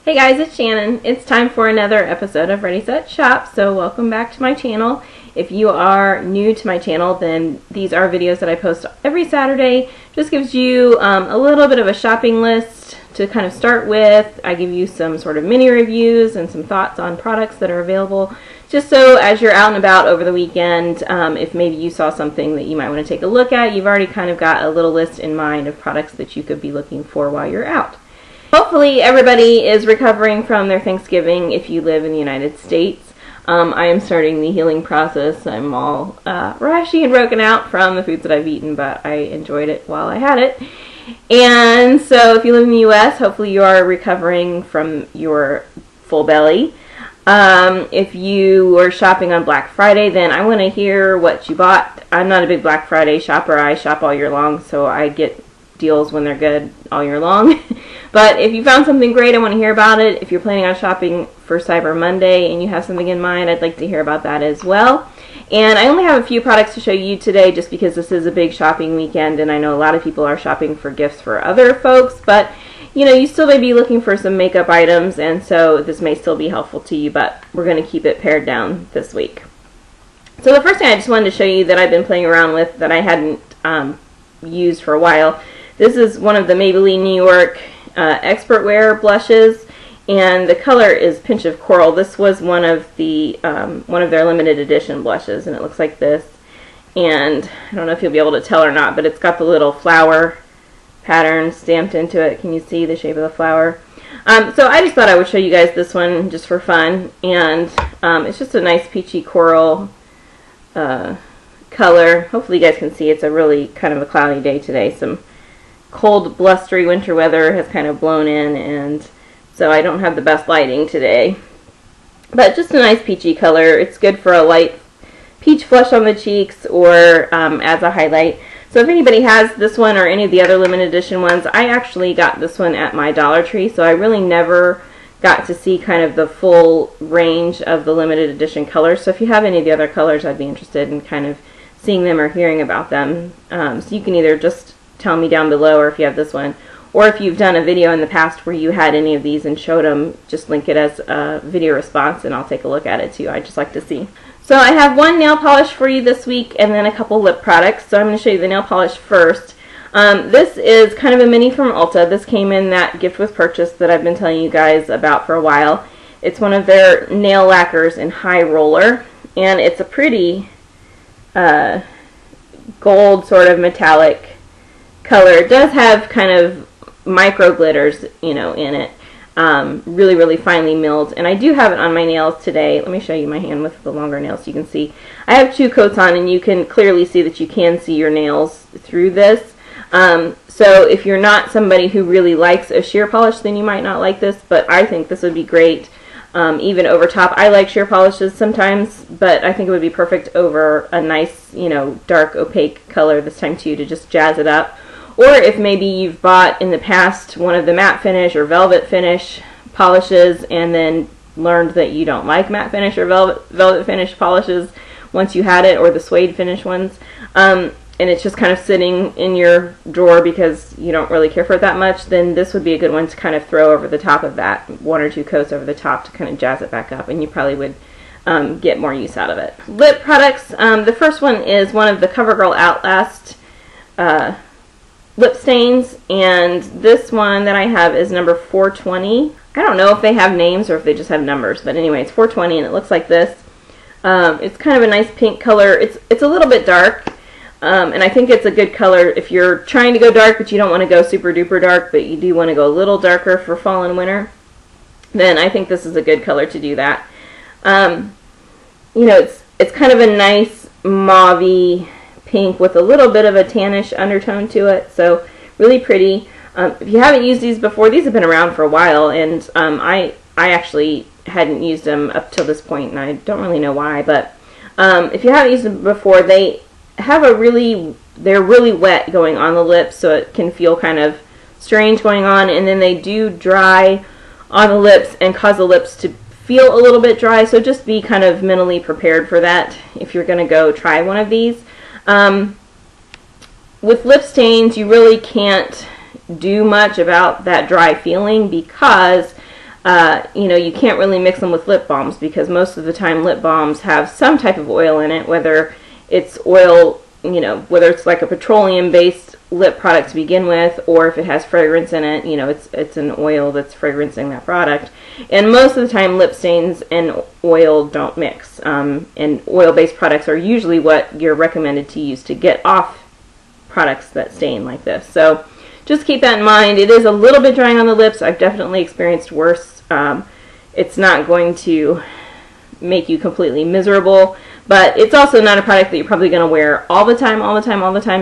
Hey guys, it's Shannon. It's time for another episode of Ready Set Shop, so welcome back to my channel. If you are new to my channel, then these are videos that I post every Saturday. Just gives you a little bit of a shopping list to kind of start with. I give you some sort of mini reviews and some thoughts on products that are available, just so as you're out and about over the weekend, if maybe you saw something that you might want to take a look at, you've already kind of got a little list in mind of products that you could be looking for while you're out. Hopefully everybody is recovering from their Thanksgiving if you live in the United States. I am starting the healing process. I'm all rashy and broken out from the foods that I've eaten, but I enjoyed it while I had it. And so if you live in the U.S., hopefully you are recovering from your full belly. If you were shopping on Black Friday, then I want to hear what you bought. I'm not a big Black Friday shopper. I shop all year long, so I get deals when they're good all year long. But if you found something great, I want to hear about it. If you're planning on shopping for Cyber Monday and you have something in mind, I'd like to hear about that as well. And I only have a few products to show you today just because this is a big shopping weekend and I know a lot of people are shopping for gifts for other folks, but you know, you still may be looking for some makeup items, and so this may still be helpful to you, but we're going to keep it pared down this week. So the first thing I just wanted to show you that I've been playing around with that I hadn't used for a while. This is one of the Maybelline New York Expert Wear blushes, and the color is Pinch of Coral. This was one of their limited edition blushes, and it looks like this. And I don't know if you'll be able to tell or not, but it's got the little flower pattern stamped into it. Can you see the shape of the flower? So I just thought I would show you guys this one just for fun, and it's just a nice peachy coral color. Hopefully you guys can see. It's a really kind of a cloudy day today. Some cold, blustery winter weather has kind of blown in, and so I don't have the best lighting today. But just a nice peachy color. It's good for a light peach flush on the cheeks or as a highlight. So if anybody has this one or any of the other limited edition ones, I actually got this one at my Dollar Tree, so I really never got to see kind of the full range of the limited edition colors. So if you have any of the other colors, I'd be interested in kind of seeing them or hearing about them. So you can either just tell me down below, or if you have this one, or if you've done a video in the past where you had any of these and showed them, just link it as a video response and I'll take a look at it too. I just like to see. So I have one nail polish for you this week and then a couple lip products. So I'm going to show you the nail polish first. This is kind of a mini from Ulta. This came in that gift with purchase that I've been telling you guys about for a while. It's one of their nail lacquers in High Roller, and it's a pretty gold sort of metallic color. It does have kind of micro glitters, you know, in it. Really, really finely milled. And I do have it on my nails today. Let me show you my hand with the longer nails so you can see. I have 2 coats on, and you can clearly see that you can see your nails through this. So if you're not somebody who really likes a sheer polish, then you might not like this, but I think this would be great even over top. I like sheer polishes sometimes, but I think it would be perfect over a nice, you know, dark opaque color this time too, to just jazz it up. Or if maybe you've bought in the past one of the matte finish or velvet finish polishes and then learned that you don't like matte finish or velvet finish polishes once you had it, or the suede finish ones, and it's just kind of sitting in your drawer because you don't really care for it that much, then this would be a good one to kind of throw over the top of that, 1 or 2 coats over the top to kind of jazz it back up, and you probably would get more use out of it. Lip products. The first one is one of the CoverGirl Outlast lip stains, and this one that I have is number 420. I don't know if they have names or if they just have numbers, but anyway, it's 420 and it looks like this. It's kind of a nice pink color. It's a little bit dark, and I think it's a good color if you're trying to go dark but you don't want to go super duper dark, but you do want to go a little darker for fall and winter, then I think this is a good color to do that. You know, it's kind of a nice mauve-y pink with a little bit of a tannish undertone to it, so really pretty. If you haven't used these before, these have been around for a while, and I actually hadn't used them up till this point, and I don't really know why, but if you haven't used them before, they have they're really wet going on the lips, so it can feel kind of strange going on, and then they do dry on the lips and cause the lips to feel a little bit dry, so just be kind of mentally prepared for that if you're going to go try one of these. With lip stains, you really can't do much about that dry feeling because you know, you can't really mix them with lip balms because most of the time lip balms have some type of oil in it, whether it's oil, you know, whether it's like a petroleum-based lip product to begin with, or if it has fragrance in it, you know, it's an oil that's fragrancing that product. And most of the time lip stains and oil don't mix, and oil-based products are usually what you're recommended to use to get off products that stain like this. So just keep that in mind. It is a little bit drying on the lips. I've definitely experienced worse. It's not going to make you completely miserable, but it's also not a product that you're probably going to wear all the time,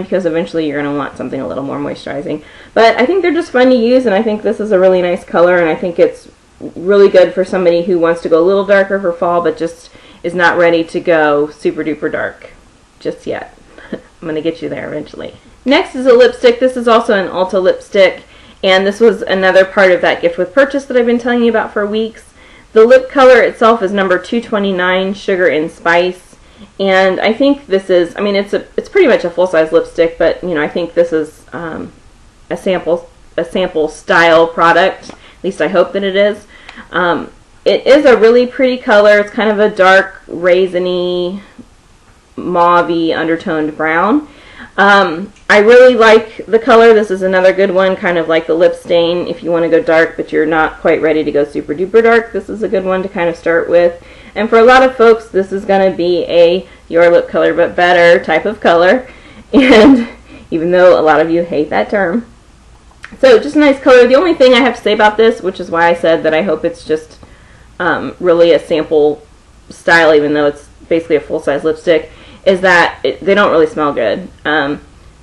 because eventually you're going to want something a little more moisturizing. But I think they're just fun to use, and I think this is a really nice color, and I think it's really good for somebody who wants to go a little darker for fall, but just is not ready to go super duper dark just yet. I'm going to get you there eventually. Next is a lipstick. This is also an Ulta lipstick, and this was another part of that gift with purchase that I've been telling you about for weeks. The lip color itself is number 229, Sugar and Spice, and I think this is, I mean, it's pretty much a full-size lipstick, but you know, I think this is a sample style product. At least I hope that it is. It is a really pretty color. It's kind of a dark, raisiny, mauve-y, undertoned brown. I really like the color. This is another good one, kind of like the lip stain. If you want to go dark but you're not quite ready to go super duper dark, this is a good one to kind of start with. And for a lot of folks, this is going to be a your lip color but better type of color. And even though a lot of you hate that term. So just a nice color. The only thing I have to say about this, which is why I said that I hope it's just really a sample style, even though it's basically a full-size lipstick, is that they don't really smell good.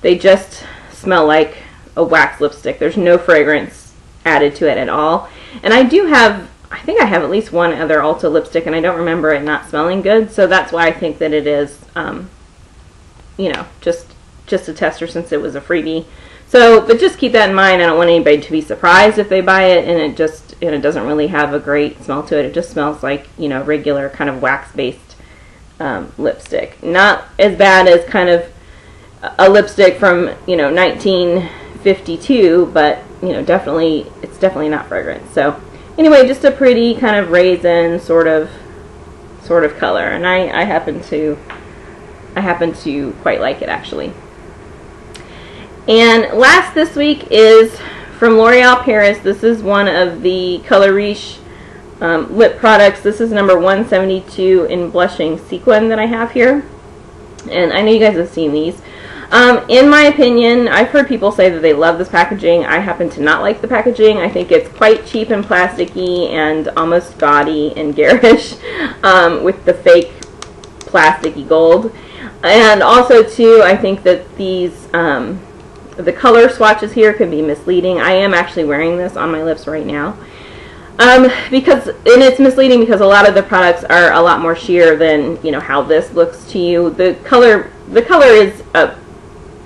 They just smell like a wax lipstick. There's no fragrance added to it at all. And I do have, I think I have at least one other Ulta lipstick, and I don't remember it not smelling good, so that's why I think that it is, you know, just a tester since it was a freebie. So, but just keep that in mind. I don't want anybody to be surprised if they buy it and it doesn't really have a great smell to it. It just smells like, you know, regular kind of wax-based lipstick. Not as bad as kind of a lipstick from, you know, 1952, but, you know, it's definitely not fragrant. So, anyway, just a pretty kind of raisin sort of color, and I happen to quite like it, actually. And last this week is from L'Oreal Paris. This is one of the Color Riche lip products. This is number 172 in Blushing Sequin that I have here. And I know you guys have seen these. In my opinion, I've heard people say that they love this packaging. I happen to not like the packaging. I think it's quite cheap and plasticky and almost gaudy and garish with the fake plasticky gold. And also, too, I think that these the color swatches here can be misleading. I am actually wearing this on my lips right now. And it's misleading because a lot of the products are a lot more sheer than, you know, how this looks to you. The color is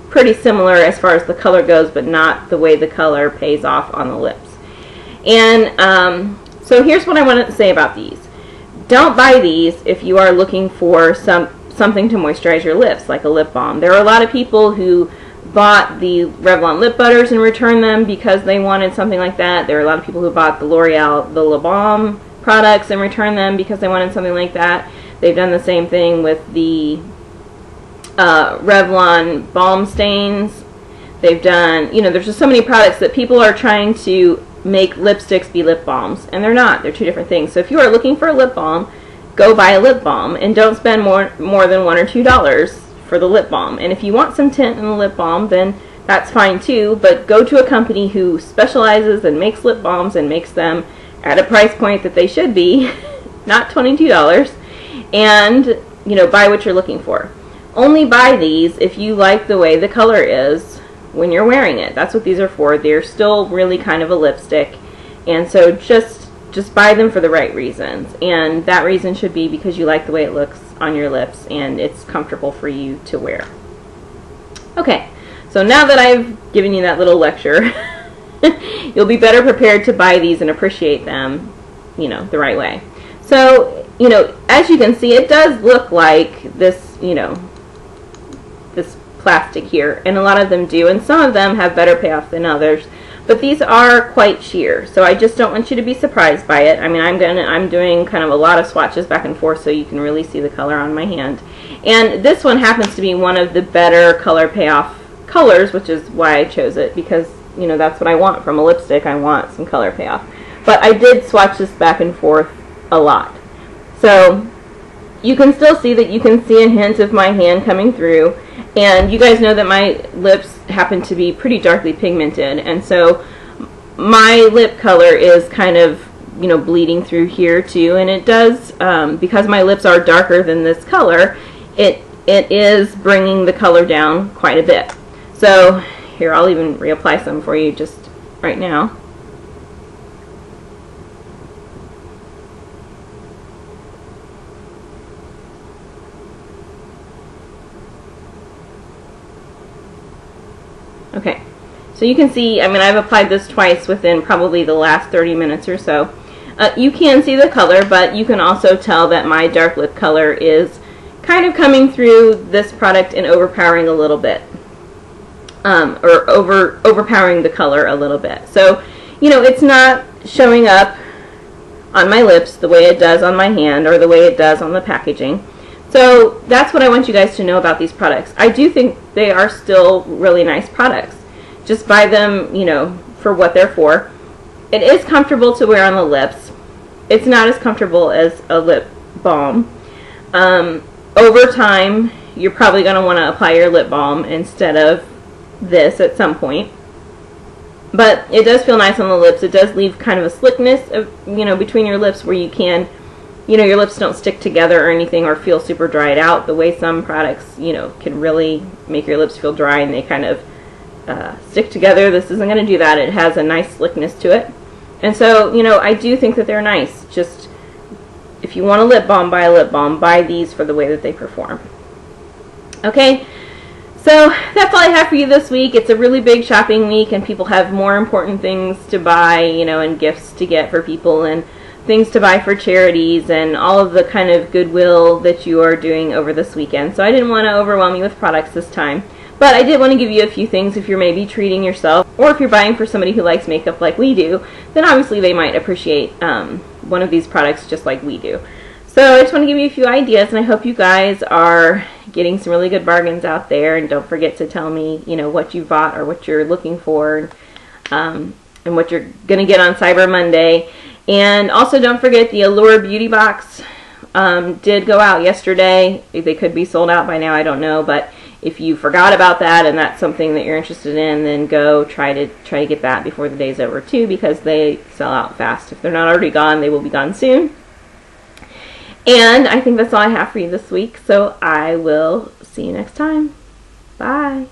pretty similar as far as the color goes, but not the way the color pays off on the lips. And so here's what I wanted to say about these. Don't buy these if you are looking for something to moisturize your lips, like a lip balm. There are a lot of people who bought the Revlon lip butters and returned them because they wanted something like that. There are a lot of people who bought the L'Oreal, the Balm products and returned them because they wanted something like that. They've done the same thing with the Revlon balm stains. They've done, you know, there's just so many products that people are trying to make lipsticks be lip balms, and they're not. They're two different things. So if you are looking for a lip balm, go buy a lip balm and don't spend more than $1 or $2 for the lip balm. And if you want some tint in the lip balm, then that's fine too, but go to a company who specializes and makes lip balms and makes them at a price point that they should be, not $22, and, you know, buy what you're looking for. Only buy these if you like the way the color is when you're wearing it. That's what these are for. They're still really kind of a lipstick, and so just buy them for the right reasons, and that reason should be because you like the way it looks on your lips and it's comfortable for you to wear. Okay, so now that I've given you that little lecture, you'll be better prepared to buy these and appreciate them, you know, the right way. So, you know, as you can see, it does look like this, you know, this plastic here, and a lot of them do, and some of them have better payoff than others. but these are quite sheer, so I just don't want you to be surprised by it. I mean, I'm doing kind of a lot of swatches back and forth so you can really see the color on my hand. And this one happens to be one of the better color payoff colors, which is why I chose it, because, you know, that's what I want from a lipstick. I want some color payoff. But I did swatch this back and forth a lot. So you can still see that you can see a hint of my hand coming through. And you guys know that my lips happen to be pretty darkly pigmented, and so my lip color is kind of, you know, bleeding through here too, and it does, because my lips are darker than this color, it is bringing the color down quite a bit. So here, I'll even reapply some for you just right now. Okay, so you can see, I mean, I've applied this twice within probably the last 30 minutes or so. You can see the color, but you can also tell that my dark lip color is kind of coming through this product and overpowering a little bit. Or overpowering the color a little bit. So, you know, it's not showing up on my lips the way it does on my hand or the way it does on the packaging. So that's what I want you guys to know about these products. I do think they are still really nice products. Just buy them, you know, for what they're for. It is comfortable to wear on the lips. It's not as comfortable as a lip balm. Over time, you're probably going to want to apply your lip balm instead of this at some point. But it does feel nice on the lips. It does leave kind of a slickness of, you know, between your lips where you can, you know, your lips don't stick together or anything or feel super dried out the way some products, you know, can really make your lips feel dry and they kind of stick together. This isn't going to do that. It has a nice slickness to it. And so, you know, I do think that they're nice. Just, if you want a lip balm, buy a lip balm. Buy these for the way that they perform. Okay, so that's all I have for you this week. It's a really big shopping week and people have more important things to buy, you know, and gifts to get for people and things to buy for charities and all of the kind of goodwill that you are doing over this weekend. So I didn't want to overwhelm you with products this time. But I did want to give you a few things if you're maybe treating yourself, or if you're buying for somebody who likes makeup like we do, then obviously they might appreciate one of these products just like we do. So I just want to give you a few ideas, and I hope you guys are getting some really good bargains out there. And don't forget to tell me, you know, what you bought or what you're looking for, and what you're going to get on Cyber Monday. And also don't forget the Allure Beauty Box did go out yesterday. They could be sold out by now, I don't know, but if you forgot about that and that's something that you're interested in, then go try to get that before the day's over too, because they sell out fast. If they're not already gone, they will be gone soon. And I think that's all I have for you this week, so I will see you next time. Bye.